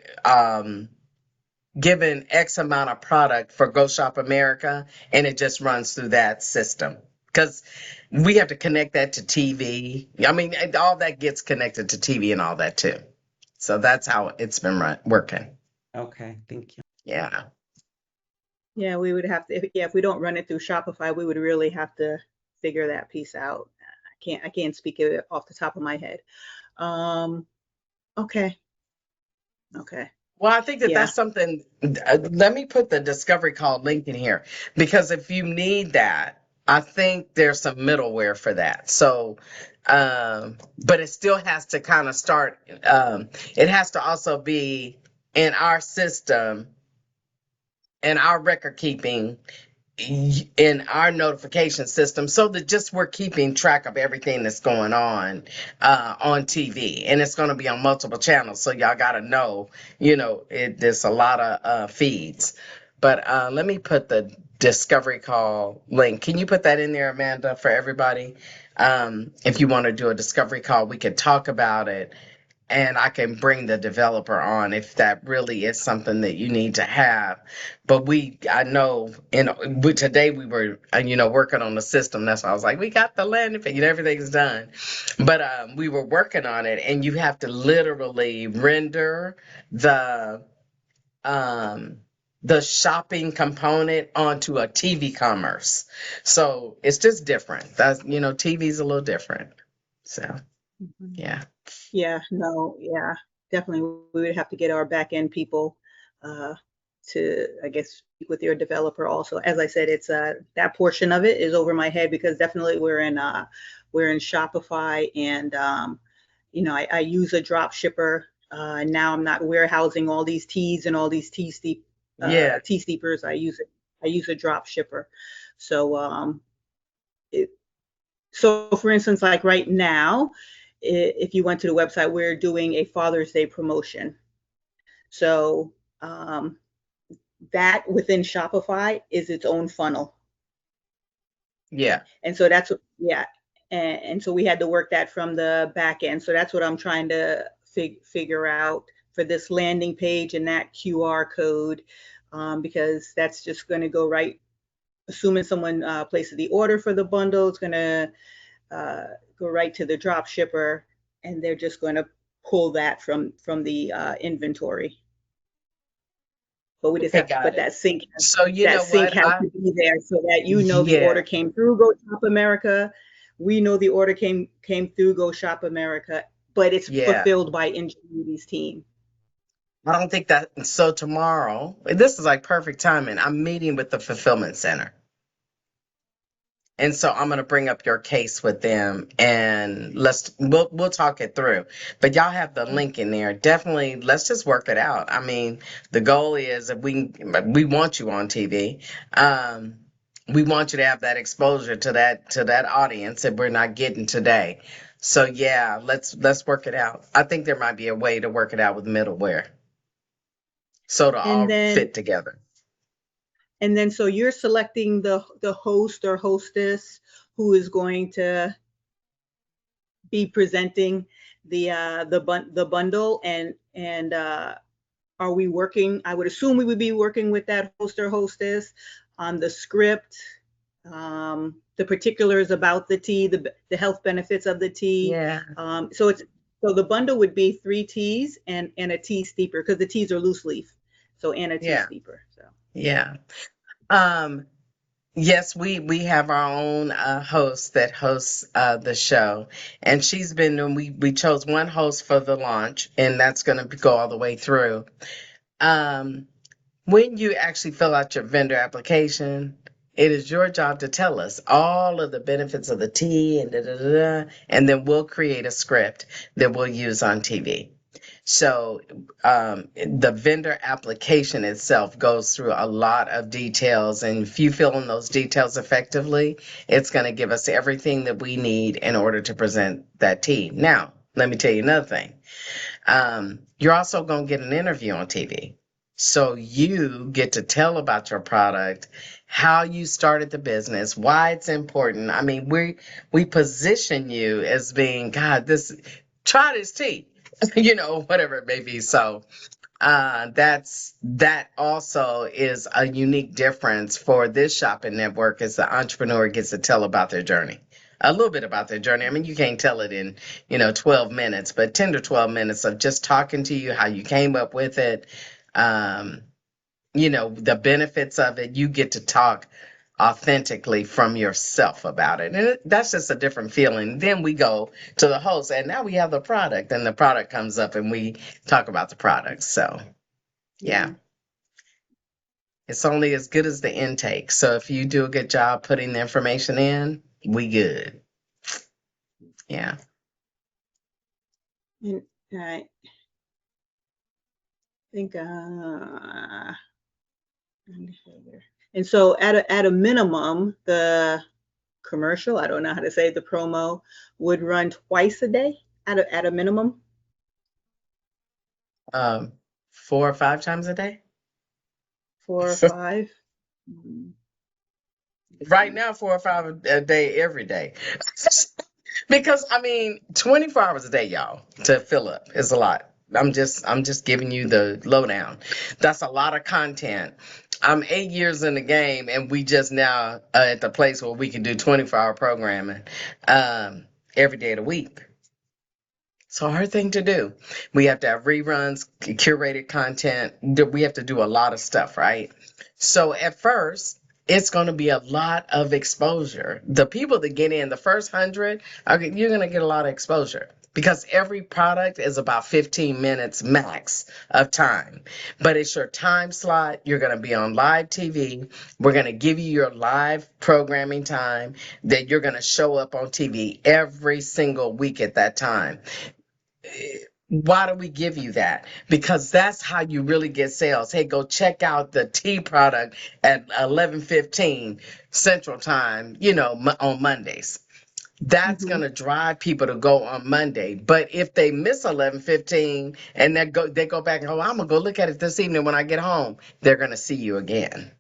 given X amount of product for Go Shop America, and it just runs through that system. Because we have to connect that to TV. I mean, all that gets connected to TV and all that too. So that's how it's been working. Okay, thank you. Yeah. Yeah, we would have to, if we don't run it through Shopify, we would really have to figure that piece out. I can't speak it off the top of my head. Okay. Okay. Well, I think that Yeah. that's something. Let me put the discovery call link in here because if you need that, I think there's some middleware for that. So, but it still has to kind of start. It has to also be in our system, in our record keeping, in our notification system, so that just we're keeping track of everything that's going on TV, and it's going to be on multiple channels. So y'all got to know, there's a lot of feeds. But let me put the discovery call link. Can you put that in there, Amanda, for everybody? If you want to do a discovery call, we can talk about it and I can bring the developer on if that really is something that you need to have. But I know, today we were, working on the system. That's why I was like, we got the landing page, everything's done. But we were working on it, and you have to literally render um, the shopping component onto a TV commerce. So it's just different. That's, TV's a little different. So, yeah. Yeah, no, yeah, definitely. We would have to get our back end people uh, to, I guess, speak with your developer also. As I said, it's that portion of it is over my head because definitely we're in Shopify and I use a drop shipper. Now I'm not warehousing all these teas and all these Yeah. tea steepers. I use a drop shipper. So it, so for instance, like right now, if you went to the website, we're doing a Father's Day promotion. So um, that within Shopify is its own funnel. Yeah. And so yeah. And so we had to work that from the back end. So that's what I'm trying to figure out for this landing page and that QR code, because that's just going to go right, assuming someone places the order for the bundle, it's going to go right to the drop shipper, and they're just going to pull that from the inventory. But we just Okay, have to got put it. that sync. So you That know sync what? has to be there so that the Yeah, order came through Go Shop America. We know the order came through Go Shop America, but it's yeah. fulfilled by IngenuiTEA's team. I don't think that. So tomorrow, this is like perfect timing. I'm meeting with the fulfillment center. And so I'm going to bring up your case with them and we'll talk it through. But y'all have the link in there. Definitely, let's just work it out. I mean, the goal is that we want you on TV. We want you to have that exposure to that audience that we're not getting today. So yeah, let's work it out. I think there might be a way to work it out with middleware. So to And all then fit together. so you're selecting the host or hostess who is going to be presenting the bundle, and are we working? I would assume we would be working with that host or hostess on the script, the particulars about the tea, the health benefits of the tea. Yeah. So the bundle would be 3 teas and a tea steeper, because the teas are loose leaf. So, and a tea Yeah. steeper. So Yeah. Yes, we have our own host that hosts the show, and she's been. We chose one host for the launch, and that's going to go all the way through. When you actually fill out your vendor application, it is your job to tell us all of the benefits of the tea and and then we'll create a script that we'll use on TV. So the vendor application itself goes through a lot of details, and if you fill in those details effectively, it's going to give us everything that we need in order to present that tea. Now, let me tell you another thing. You're also going to get an interview on TV. So you get to tell about your product, how you started the business, why it's important. I mean, we position you as being, God, try this tea, whatever it may be. So that also is a unique difference for this shopping network, as the entrepreneur gets to tell about their journey. A little bit about their journey. I mean, you can't tell it in, 12 minutes, but 10 to 12 minutes of just talking to you, how you came up with it, the benefits of it. You get to talk authentically from yourself about it. And that's just a different feeling. Then we go to the host, and now we have the product, and the product comes up and we talk about the product. So, yeah. It's only as good as the intake. So if you do a good job putting the information in, we good. Yeah. And I think, and so at a minimum, the commercial, I don't know how to say, the promo would run twice a day at a minimum. 4 or 5 times a day. 4 or 5. Right now, 4 or 5 a day, every day. Because I mean, 24 hours a day, y'all, to fill up is a lot. I'm just giving you the lowdown. That's a lot of content. I'm 8 years in the game, and we just now at the place where we can do 24-hour programming every day of the week. It's a hard thing to do. We have to have reruns, curated content. We have to do a lot of stuff, right? So at first, it's going to be a lot of exposure. The people that get in, the first 100, you're going to get a lot of exposure, because every product is about 15 minutes max of time. But it's your time slot. You're going to be on live TV. We're going to give you your live programming time that you're going to show up on TV every single week at that time. Why do we give you that? Because that's how you really get sales. Hey, go check out the tea product at 11:15 Central Time, on Mondays. That's going to drive people to go on Monday. But if they miss 11:15 and they go back and, I'm going to go look at it this evening when I get home, they're going to see you again.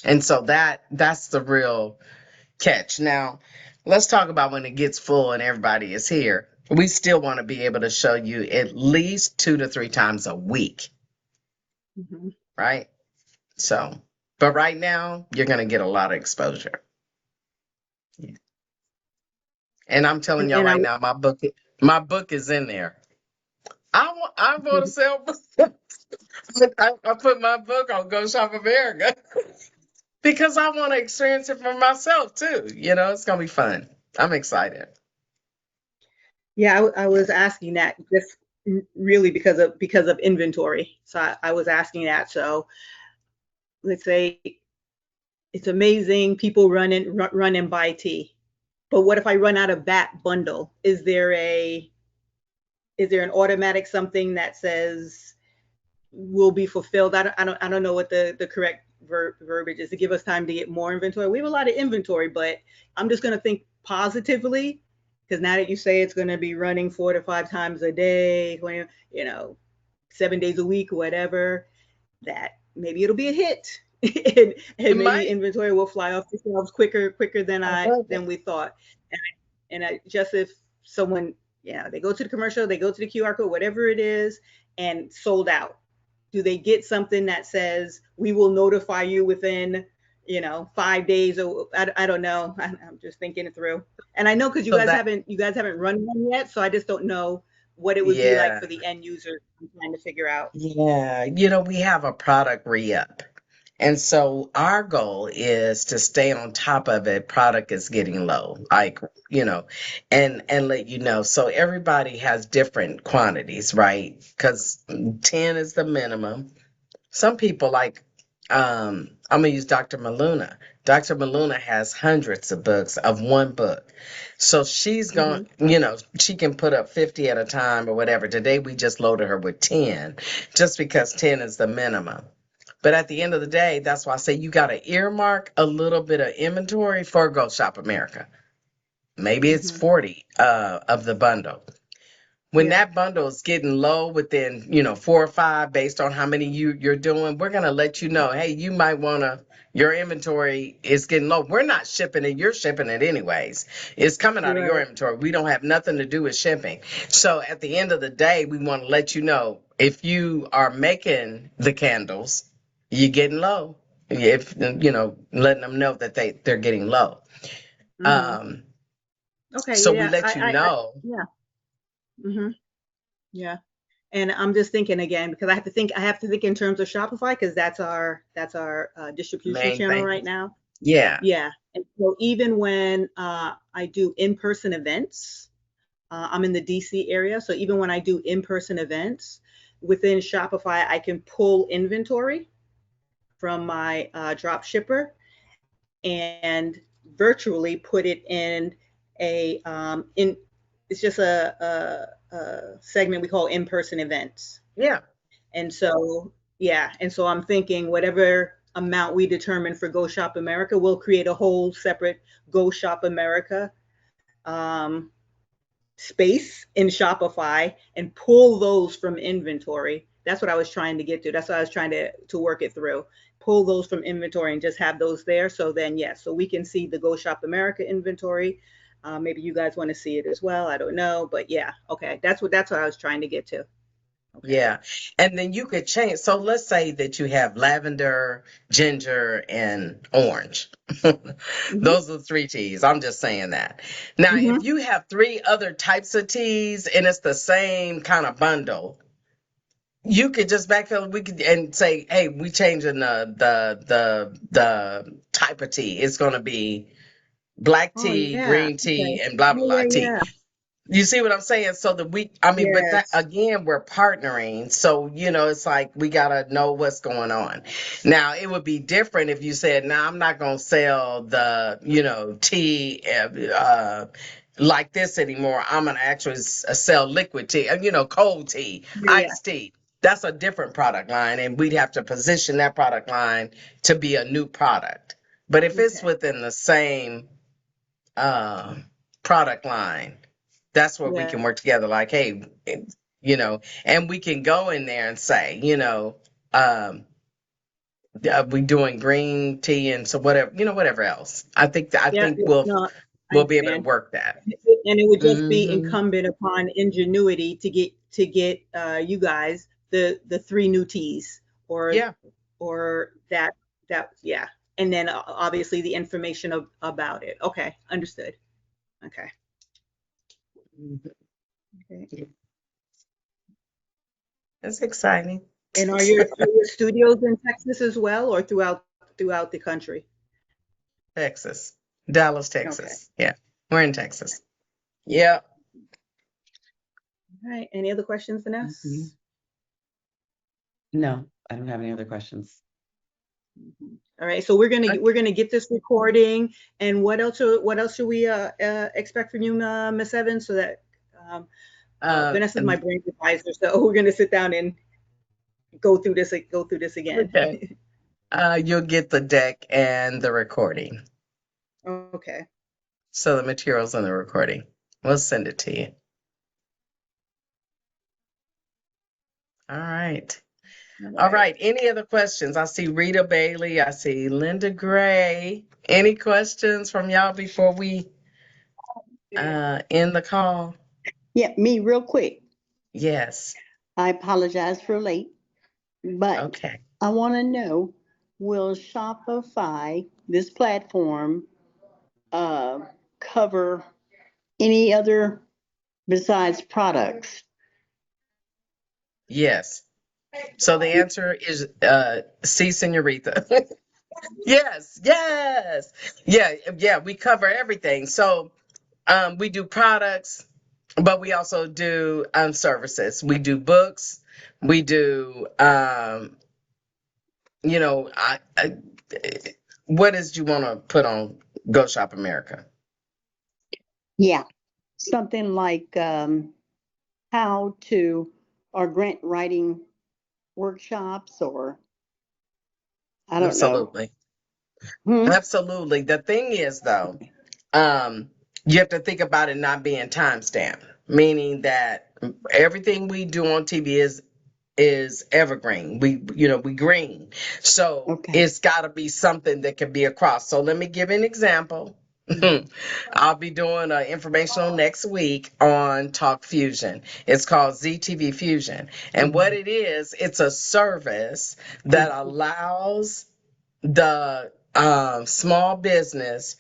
And so that's the real catch. Now, let's talk about when it gets full and everybody is here. We still want to be able to show you at least 2 to 3 times a week. Right? So, but right now, you're going to get a lot of exposure. Yeah. And I'm telling y'all right now, my book is in there. I want to sell books. I put my book on Go Shop America because I want to experience it for myself too. It's going to be fun. I'm excited. Yeah, I was asking that just really because of inventory. So I was asking that. So let's say it's amazing. People run and buy tea. But what if I run out of that bundle? Is there an automatic something that says will be fulfilled? I don't know what the correct verbiage is to give us time to get more inventory. We have a lot of inventory, but I'm just going to think positively, because now that you say it's going to be running 4 to 5 times a day, 7 days a week, whatever, that maybe it'll be a hit. and It maybe might. inventory will fly off the shelves quicker I love it. than we thought. And just if someone, they go to the commercial, they go to the QR code, whatever it is, and sold out. Do they get something that says we will notify you within 5 days? Or I don't know. I'm just thinking it through. And I know because you So guys that, haven't run one yet, so I just don't know what it would be like yeah, for the end user. I'm trying to figure out. yeah. We have a product re-up. And so our goal is to stay on top of it. Product is getting low, like, and let you know. So everybody has different quantities, right? Because 10 is the minimum. Some people like, I'm gonna use Dr. Maluna. Dr. Maluna has hundreds of books of one book. So she's Hmm. going, she can put up 50 at a time or whatever. Today we just loaded her with 10, just because 10 is the minimum. But at the end of the day, that's why I say you got to earmark a little bit of inventory for Go Shop America. Maybe it's Hmm. 40 of the bundle. When Yeah. that bundle is getting low within, 4 or 5, based on how many you're doing, we're gonna let you know, hey, you might wanna, your inventory is getting low. We're not shipping it, you're shipping it anyways. It's coming out of your Right. inventory. We don't have nothing to do with shipping. So at the end of the day, we want to let you know if you are making the candles, you're getting low. If letting them know that they're getting low. Hmm. Um, Okay. so we Yeah. let you know. Yeah. Hmm. Yeah. And I'm just thinking again because I have to think in terms of Shopify because that's our distribution Main channel thing. right now. Yeah. Yeah. And so even when I do in-person events, I'm in the DC area. So even when I do in-person events within Shopify, I can pull inventory from my drop shipper and virtually put it in in it's just a segment we call in-person events. Yeah. And so, yeah, and so I'm thinking whatever amount we determine for Go Shop America, we'll create a whole separate Go Shop America um, space in Shopify and pull those from inventory. That's what I was trying to get to. That's what I was trying to work it through. Pull those from inventory and just have those there. So then, yes, so we can see the Go Shop America inventory. Maybe you guys want to see it as well. I don't know, but yeah, okay. That's what I was trying to get to. Okay. Yeah. And then you could change. So let's say that you have lavender, ginger, and orange. Hmm. Those are the 3 teas. I'm just saying that. Now, if Hmm. you have 3 other types of teas and it's the same kind of bundle, you could just backfill. We could and say, hey, we changing the type of tea. It's gonna be black Oh tea, yeah. green Okay. tea, and blah blah Yeah, blah yeah, tea. yeah. You see what I'm saying? So that but that Yes. again, we're partnering. So, it's like we gotta know what's going on. Now, it would be different if you said, "Now, I'm not gonna sell the, tea like this anymore. I'm gonna actually sell liquid tea, cold tea, Yeah. iced tea." That's a different product line, and we'd have to position that product line to be a new product. But if it's Okay. within the same uh, product line, that's where we Yeah. can work together. Like, hey, and we can go in there and say, um, we doing green tea and so whatever, whatever else. I Yeah. think Yeah. we'll No, I we'll be able to understand. work that. And it would just be Hmm. incumbent upon Ingenuity to get you guys the 3 new teas or Yeah, that yeah. And then obviously the information about it. Okay, understood. Okay. Okay. it's exciting. And are your studios in Texas as well, or throughout the country? Texas, Dallas, Okay. Texas. Yeah, we're in Texas. Yeah. All right. Any other questions, Mhm. Vanessa? No, I don't have any other questions. All right, so we're gonna get this recording, and what else should we expect from you, Miss Evans, so that Vanessa's my brain advisor, so we're gonna sit down and go through this again. Okay. You'll get the deck and the recording. Okay. So the materials and the recording. We'll send it to you. All right. All right. Any other questions? I see Rita Bailey. I see Linda Gray. Any questions from y'all before we end the call? Yeah, me real quick. Yes. I apologize for late, but Okay. I want to know, will Shopify, this platform, cover any other besides products? Yes. So the answer is C, Senorita. Yes, yes. Yeah, we cover everything. So we do products, but we also do services. We do books. We do what is you want to put on Go Shop America? Yeah, something like how to, or grant writing workshops, or I don't know. Absolutely. Hmm? Absolutely. The thing is though, you have to think about it not being timestamped, meaning that everything we do on TV is evergreen. We green. So Okay. it's got to be something that can be across. So let me give an example. I'll be doing an informational next week on Talk Fusion. It's called ZTV Fusion. And what it is, it's a service that allows the small business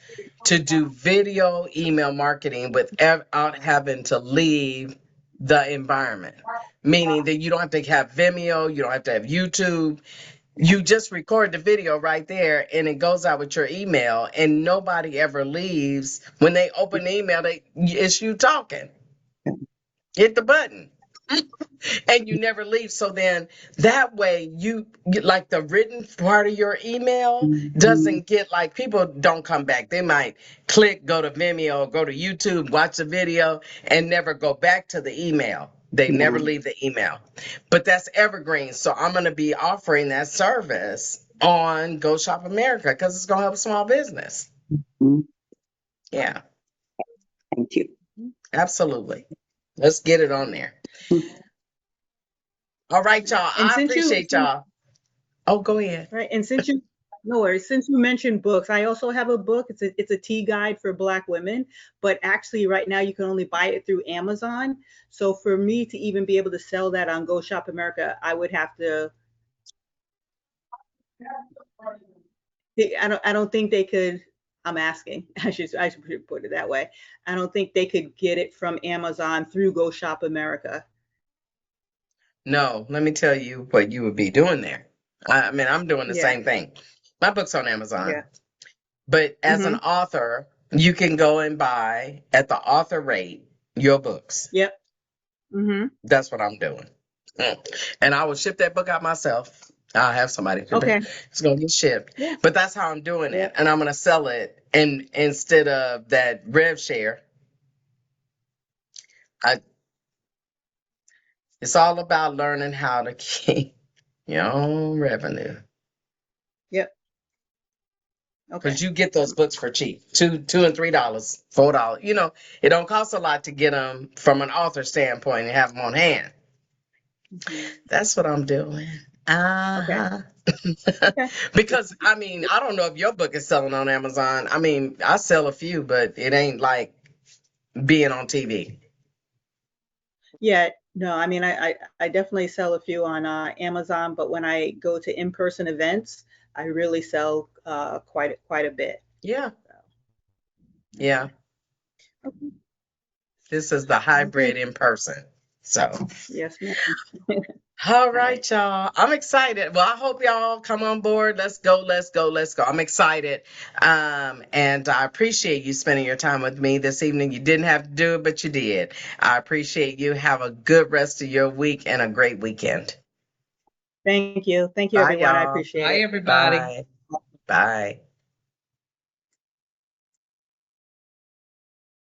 to do video email marketing without having to leave the environment. Meaning that you don't have to have Vimeo, you don't have to have YouTube. You just record the video right there and it goes out with your email and nobody ever leaves. When they open the email, it's you talking. Hit the button and you never leave. So then that way you like the written part of your email doesn't get like people don't come back. They might click, go to Vimeo, go to YouTube, watch the video and never go back to the email. They never leave the email. But that's evergreen. So I'm going to be offering that service on Go Shop America because it's going to help small business. Yeah, Thank you. absolutely. Let's get it on there. All right, y'all. And I appreciate y'all. Oh, go ahead. Right, and no worries, since you mentioned books, I also have a book. It's a tea guide for Black women, but actually right now you can only buy it through Amazon. So for me to even be able to sell that on Go Shop America, I would have to. I don't think they could. I'm asking. I should put it that way. I don't think they could get it from Amazon through Go Shop America. No, let me tell you what you would be doing there. I mean, I'm doing the Yeah, same thing. My book's on Amazon, yeah. but as an Mm-hmm. author, you can go and buy at the author rate your books. Yep. Mm-hmm. That's what I'm doing. And I will ship that book out myself. I'll have somebody ship Okay. it. It's going to get shipped. Yeah. But that's how I'm doing Yeah. it. And I'm going to sell it. And instead of that rev share, it's all about learning how to keep your own revenue. Yep. Okay. Because you get those books for cheap, $2 and $3, $4. It don't cost a lot to get them from an author standpoint and have them on hand. Mm-hmm. That's what I'm doing. Okay. Okay. Because I mean, I don't know if your book is selling on Amazon. I mean, I sell a few, but it ain't like being on TV. Yeah, no, I mean, I definitely sell a few on Amazon, but when I go to in-person events, I really sell quite a bit. Yeah, So, yeah. okay. This is the hybrid in person. So. Yes, ma'am. All right, y'all. I'm excited. Well, I hope y'all come on board. Let's go, let's go, let's go. I'm excited. And I appreciate you spending your time with me this evening. You didn't have to do it, but you did. I appreciate you. Have a good rest of your week and a great weekend. Thank you. Thank you, Bye, everyone. I y'all. appreciate Bye, it. everybody. Bye. Bye.